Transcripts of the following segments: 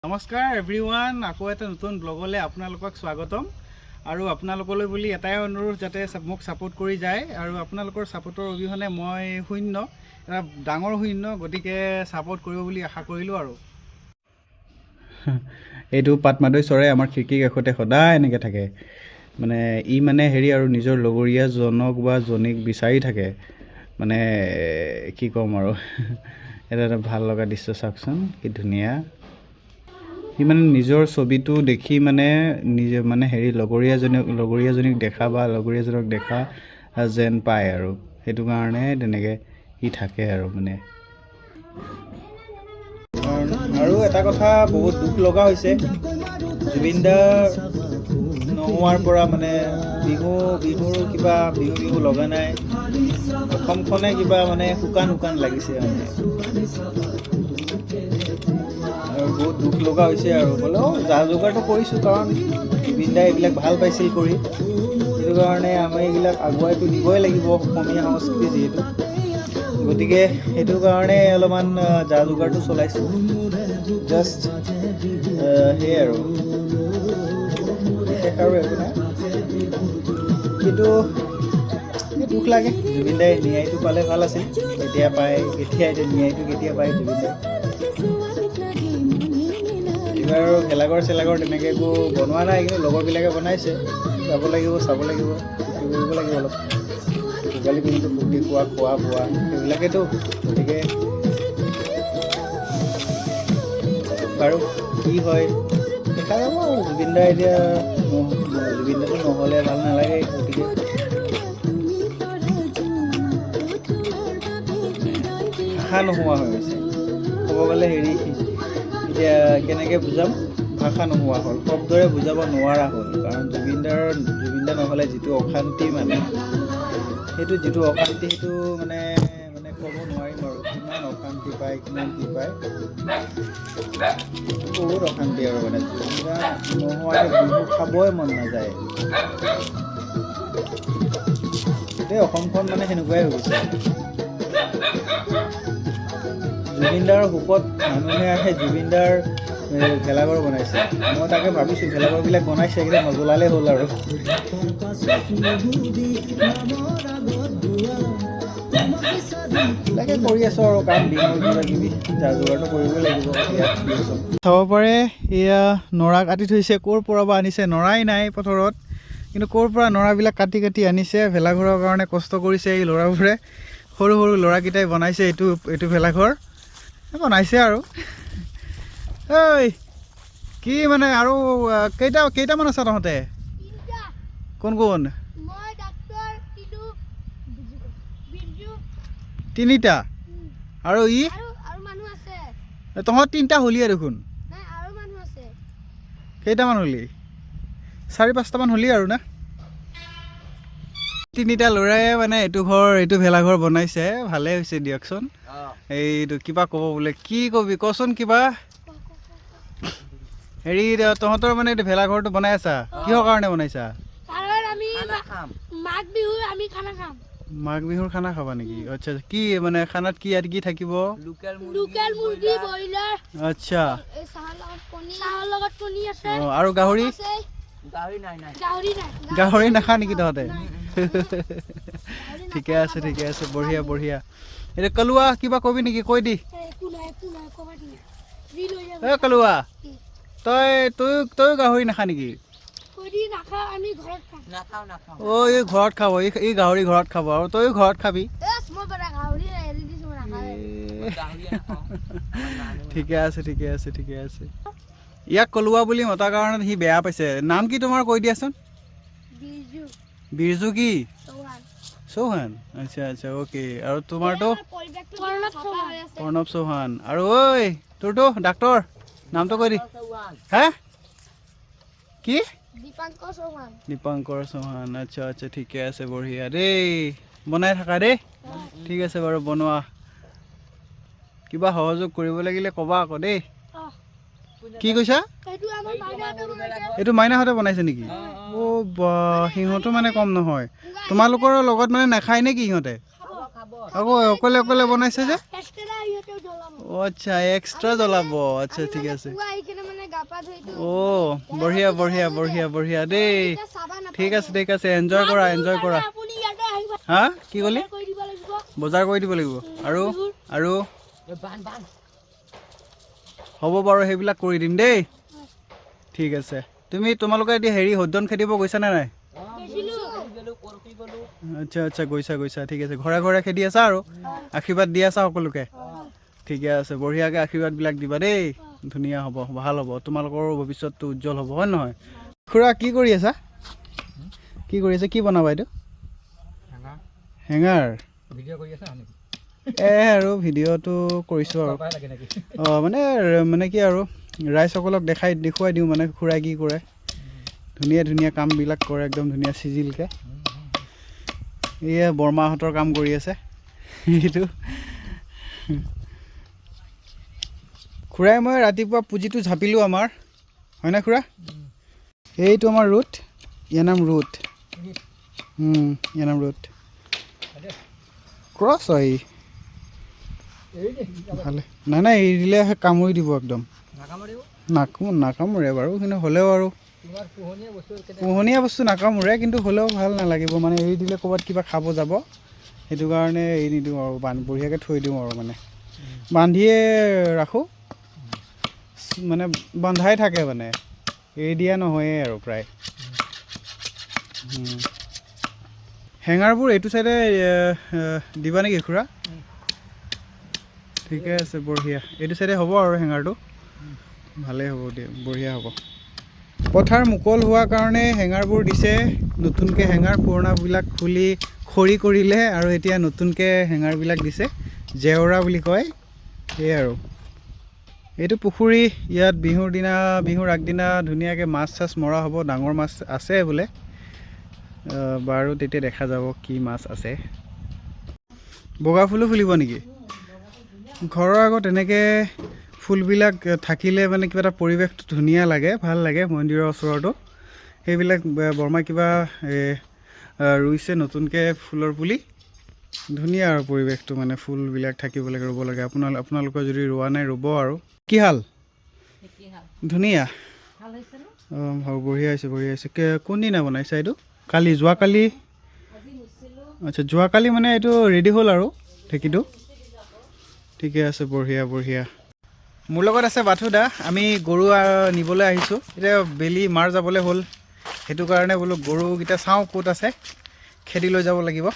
নমস্কাৰ এভৰিৱান, আকৌ এটা নতুন ব্লগলৈ আপোনালোকক স্বাগতম। আৰু আপোনালোকলৈ বুলি এটাই অনুৰোধ, যাতে মোক ছাপোৰ্ট কৰি যায়। আৰু আপোনালোকৰ ছাপোৰ্টৰ অবিহনে মই শূন্য, এটা ডাঙৰ শূন্য, গতিকে ছাপোৰ্ট কৰিব বুলি আশা কৰিলোঁ। আৰু এইটো পাটমাদৈ চৰাই আমাৰ খিৰিকীৰ কাষতে সদায় এনেকৈ থাকে। মানে ই মানে হেৰি আৰু নিজৰ লগৰীয়াজনক বা জনীক বিচাৰি থাকে। মানে কি ক'ম আৰু এটা ভাল লগা দৃশ্য চাওকচোন, কি ধুনীয়া। সি মানে নিজৰ ছবিটো দেখি মানে নিজে মানে হেৰি লগৰীয়াজনীক দেখা বা লগৰীয়াজনক দেখা যেন পায়, আৰু সেইটো কাৰণে তেনেকৈ সি থাকে আৰু মানে। আৰু এটা কথা বহুত দুখ লগা হৈছে, জুবিন দা নোহোৱাৰ পৰা মানে বিহুৰ কিবা বিহু লগা নাই। অসমখনে কিবা মানে শুকান লাগিছে মানে, আৰু বহুত দুখ লগা হৈছে। আৰু হ'লেও যা যোগাৰটো কৰিছোঁ, কাৰণ জুবিন দাই এইবিলাক ভাল পাইছিল কৰি, সেইটো কাৰণে আমি এইবিলাক আগুৱাইতো দিবই লাগিব, অসমীয়া সংস্কৃতি যিহেতু। গতিকে সেইটো কাৰণে অলপমান যা যোগাৰটো চলাইছোঁ। জাষ্ট সেয়াই আৰু বিশেষ আৰু একো নাই, কিন্তু দুখ লাগে। জুবিন দাই ন্যায়টো পালে ভাল আছিল। এতিয়া ন্যায়টো কেতিয়া পায় জুবিন দাই। এইবাৰ আৰু ভেলাঘৰ তেনেকৈ একো বনোৱা নাই, কিন্তু লগৰবিলাকে বনাইছে। যাব লাগিব, চাব লাগিব, ফূৰ্তি কৰিব লাগিব অলপ। ভোগালী বিহুটো ফূৰ্তি খোৱা বোৱা সেইবিলাকেতো। গতিকে বাৰু কি হয় দেখা যাব। আৰু জুবিন দা এতিয়া জুবিন দাটো নহ'লে ভাল নালাগে। গতিকে ভাষা নোহোৱা হৈ গৈছে, ক'ব গ'লে হেৰি, এতিয়া কেনেকৈ বুজাম, ভাষা নোহোৱা হ'ল, শব্দৰে বুজাব নোৱাৰা হ'ল। কাৰণ জুবিন দা নহ'লে যিটো অশান্তি, মানে সেইটো মানে ক'ব নোৱাৰিম আৰু। কিমান অশান্তি পায়, কিমান কি পায়, বহুত অশান্তি। আৰু মানে জুবিন দা নোহোৱাকৈ বিহু খাবই মন নাযায়। গোটেই অসমখন মানে সেনেকুৱাই হৈ গৈছে। জুবিন দাৰ শোকত মানুহে আহে, জুবিন দাৰ ভেলাঘৰ বনাইছে। মই তাকে ভাবিছোঁ, ভেলাঘৰবিলাক বনাইছে, কিন্তু নজ্বলালেই হ'ল আৰু। তাকে কৰি আছোঁ আৰু কাম, বিহুৰ কিবা কিবি যা যোগাৰটো কৰিবই লাগিব। চাব পাৰে, এয়া নৰা কাটি থৈছে। ক'ৰ পৰা বা আনিছে, নৰাই নাই পথাৰত, কিন্তু ক'ৰ পৰা নৰাবিলাক কাটি আনিছে। ভেলাঘৰৰ কাৰণে কষ্ট কৰিছে এই ল'ৰাবোৰে, সৰু ল'ৰাকেইটাই বনাইছে এইটো ভেলাঘৰ বনাইছে। আৰু ঐ কি মানে, আৰু কেইটামান আছা তহঁতে? কোন? তিনিটা? আৰু তহঁত তিনিটা হলিয়ে দেখোন। কেইটামান হলি? 4-5টামান হলি আৰু না? তিনিটা ল'ৰাই মানে এইটো ভেলাঘৰ বনাইছে। ভালেই হৈছে দিয়কচোন। এইটো কিবা ক'ব বোলে, কি কবি কচোন কিবা। হেৰি, তহঁতৰ মানে এইটো ভেলাঘৰটো বনাই আছা, কিহৰ কাৰণে বনাইছা? মাঘ বিহুৰ খানা খাবা নেকি? আচ্ছা, কি মানে খানাত কি থাকিব? আচ্ছা, আৰু গাহৰি নাখা নেকি তহঁতে? ঠিকে আছে, বঢ়িয়া। এতিয়া কলুৱা কিবা কবি নেকি? কৈ দি। কলুৱা, তই গাহৰি নাখা নেকি? এই ঘৰত খাব, এই গাহৰি ঘৰত খাব, আৰু তইও ঘৰত খাবি। ঠিকে আছে। ইয়াক কলুৱা বুলি মতাৰ কাৰণে সি বেয়া পাইছে। নাম কি তোমাৰ, কৈ দিয়াচোন। বিৰজু কি? চৌহান। আচ্ছা, অ'কে। আৰু তোমাৰতো? প্ৰণৱ চৌহান। আৰু ঐ তোৰতো ডাক্তৰ নামটো কৈ দি। হা, কি? দীপাংকৰ চৌহান। আচ্ছা, ঠিকে আছে, বঢ়িয়া দেই। বনাই থাকা দেই। ঠিক আছে বাৰু, বনোৱা। কিবা সহযোগ কৰিব লাগিলে ক'বা আকৌ দেই। কি কৈছা? এইটো মাইনাহঁতে বনাইছে নেকি? অ' বা, সিহঁতো মানে কম নহয়। তোমালোকৰ লগত মানে নাখায় নেকি সিহঁতে? আকৌ অকলে বনাইছে যে? আচ্ছা, এক্সট্ৰা জ্বলাব। আচ্ছা, ঠিক আছে। অ' বঢ়িয়া বঢ়িয়া বঢ়িয়া বঢ়িয়া দেই ঠিক আছে এনজয় কৰা হা কি ক'লি বজাৰ কৰি দিব লাগিব আৰু হ'ব বাৰু সেইবিলাক কৰি দিম দেই ঠিক আছে তোমালোকে এতিয়া হেৰি সদ্যন খেদিব গৈছানে নাই আচ্ছা গৈছা ঠিক আছে ঘৰে ঘৰে খেদি আছা আৰু আশীৰ্বাদ দি আছা সকলোকে ঠিকে আছে বঢ়িয়াকৈ আশীৰ্বাদবিলাক দিবা দেই ধুনীয়া হ'ব ভাল হ'ব তোমালোকৰো ভৱিষ্যতটো উজ্জ্বল হ'ব হয় নহয় খুৰা কি কৰি আছা কি বনাবা এইটো হেঙাৰ আৰু ভিডিঅ'টো কৰিছোঁ আৰু মানে কি আৰু ৰাইজসকলক দেখুৱাই দিওঁ মানে খুৰাই কি কৰে ধুনীয়া কামবিলাক কৰে একদম ধুনীয়া চিজিলকৈ এয়া বৰমাহঁতৰ কাম কৰি আছে এইটো খুৰাই মই ৰাতিপুৱা পুঁজিটো ঝাপিলোঁ আমাৰ হয়নে খুৰা এইটো আমাৰ ৰুট ইয়াৰ নাম ৰুট ক্ৰছ হয় ভালে নাই এৰি দিলে কামুৰি দিব একদম নাকামোৰে বাৰু কিন্তু হ'লেও আৰু পোহনীয়া বস্তু নাকামোৰে কিন্তু হ'লেও ভাল নালাগিব মানে এৰি দিলে ক'ৰবাত কিবা খাব যাব সেইটো কাৰণে এৰি নিদিওঁ আৰু বঢ়িয়াকৈ থৈ দিওঁ আৰু মানে বান্ধিয়ে ৰাখোঁ মানে বন্ধাই থাকে মানে এৰি দিয়া নহয়েই আৰু প্ৰায় হেঙাৰবোৰ এইটো চাইডে দিবা নেকি খুৰা ঠিকে আছে বঢ়িয়া এইটো চাইডে হ'ব আৰু হেঙাৰটো ভালেই হ'ব দিয়া বঢ়িয়া হ'ব পথাৰ মুকল হোৱাৰ কাৰণে হেঙাৰবোৰ দিছে নতুনকৈ হেঙাৰ পুৰণাবিলাক খুলি খৰি কৰিলে আৰু এতিয়া নতুনকৈ হেঙাৰবিলাক দিছে জেওৰা বুলি কয় সেয়ে আৰু এইটো পুখুৰী ইয়াত বিহুৰ আগদিনা ধুনীয়াকৈ মাছ চাছ মৰা হ'ব ডাঙৰ মাছ আছে বোলে বাৰু তেতিয়া দেখা যাব কি মাছ আছে বগা ফুলো ফুলিব নেকি ঘৰৰ আগত এনেকৈ ফুলবিলাক থাকিলে মানে কিবা এটা পৰিৱেশটো ধুনীয়া লাগে ভাল লাগে মন্দিৰৰ ওচৰতো সেইবিলাক বৰমাই কিবা ৰুইছে নতুনকৈ ফুলৰ পুলি ধুনীয়া আৰু পৰিৱেশটো মানে ফুলবিলাক থাকিব লাগে ৰুব লাগে আপোনালোকৰ যদি ৰোৱা নাই ৰুব আৰু কি হাল ধুনীয়া অঁ বঢ়িয়া হৈছে কোনদিনা বনাইছা এইটো যোৱাকালি আচ্ছা যোৱাকালি মানে এইটো ৰেডি হ'ল আৰু ঢেঁকীটো ঠিকে আছে বঢ়িয়া মোৰ লগত আছে বাথু দা আমি গৰু নিবলৈ আহিছোঁ এতিয়া বেলি মাৰ যাবলৈ হ'ল সেইটো কাৰণে বোলো গৰুকেইটা চাওঁ ক'ত আছে খেদি লৈ যাব লাগিব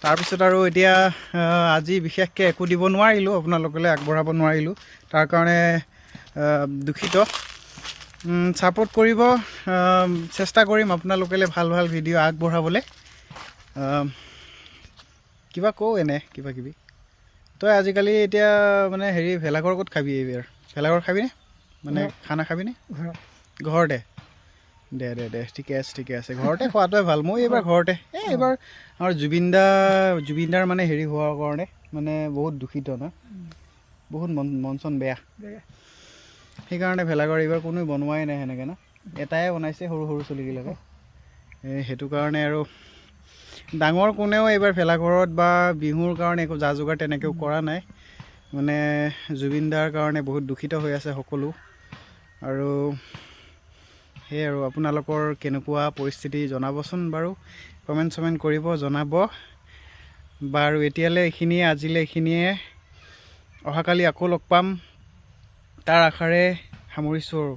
তাৰপিছত আৰু এতিয়া আজি বিশেষকৈ একো দিব নোৱাৰিলোঁ আপোনালোকলৈ আগবঢ়াব নোৱাৰিলোঁ তাৰ কাৰণে দুখিত ছাপোৰ্ট কৰিব চেষ্টা কৰিম আপোনালোকলৈ ভাল ভিডিঅ' আগবঢ়াবলৈ কিবা কওঁ কিবা কিবি তই আজিকালি এতিয়া মানে হেৰি ভেলাঘৰ ক'ত খাবি এইবাৰ ভেলাঘৰ খাবিনে মানে খানা খাবিনে ঘৰতে দে ঠিকে আছে ঘৰতে খোৱাটোৱে ভাল মই এইবাৰ ঘৰতে এইবাৰ আমাৰ জুবিনদাৰ মানে হেৰি হোৱাৰ কাৰণে মানে বহুত দুখিত না বহুত মন চন বেয়া সেইকাৰণে ভেলাঘৰ এইবাৰ কোনোৱে বনোৱাই নাই সেনেকৈ না এটাই বনাইছে সৰু চলিবিলাকে সেইটো কাৰণে আৰু ডাঙৰ কোনেও এইবাৰ ভেলাঘৰত বা বিহুৰ কাৰণে একো যা যোগাৰ তেনেকৈও কৰা নাই মানে জুবিনদাৰ কাৰণে বহুত দুখিত হৈ আছে সকলো আৰু সেয়ে আৰু আপোনালোকৰ কেনেকুৱা পৰিস্থিতি জনাবচোন বাৰু কমেণ্ট কৰিব জনাব বাৰু এতিয়ালৈ আজিলৈ এইখিনিয়ে অহাকালি আকৌ লগ পাম তাৰ আশাৰে সামৰিছোঁ আৰু